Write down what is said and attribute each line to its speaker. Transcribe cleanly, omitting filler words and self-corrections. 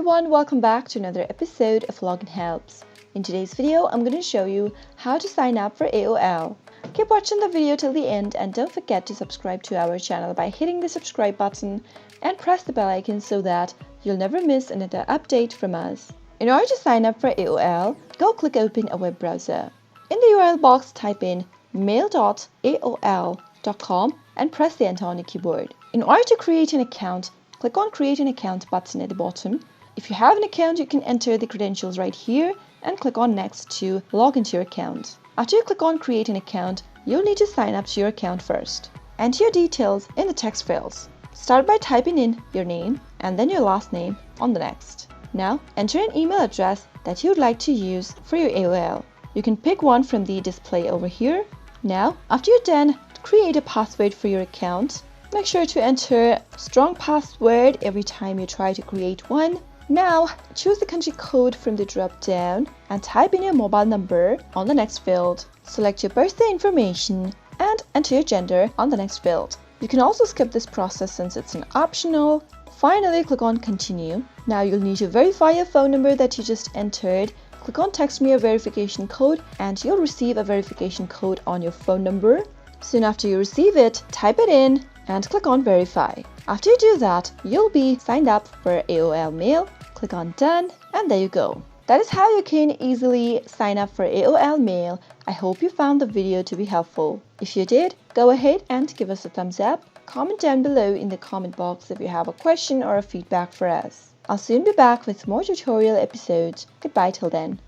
Speaker 1: everyone, welcome back to another episode of Login Helps. In today's video, I'm going to show you how to sign up for AOL. Keep watching the video till the end and don't forget to subscribe to our channel by hitting the subscribe button and press the bell icon so that you'll never miss another update from us. In order to sign up for AOL, go click open a web browser. In the URL box, type in mail.aol.com and press the enter on your keyboard. In order to create an account, click on Create an Account button at the bottom. If you have an account, you can enter the credentials right here and click on Next to log into your account. After you click on Create an Account, you'll need to sign up to your account first. Enter your details in the text fields. Start by typing in your name and then your last name on the next. Now, enter an email address that you'd like to use for your AOL. You can pick one from the display over here. Now, after you're done, create a password for your account. Make sure to enter a strong password every time you try to create one. Now, choose the country code from the drop down and type in your mobile number on the next field. Select your birthday information and enter your gender on the next field. You can also skip this process since it's an optional. Finally, click on Continue. Now you'll need to verify your phone number that you just entered. Click on Text me a verification code and you'll receive a verification code on your phone number. Soon after you receive it, type it in and click on Verify. After you do that, you'll be signed up for AOL Mail. Click on Done and there you go. That is how you can easily sign up for AOL Mail. I hope you found the video to be helpful. If you did, go ahead and give us a thumbs up. Comment down below in the comment box if you have a question or a feedback for us. I'll soon be back with more tutorial episodes. Goodbye till then.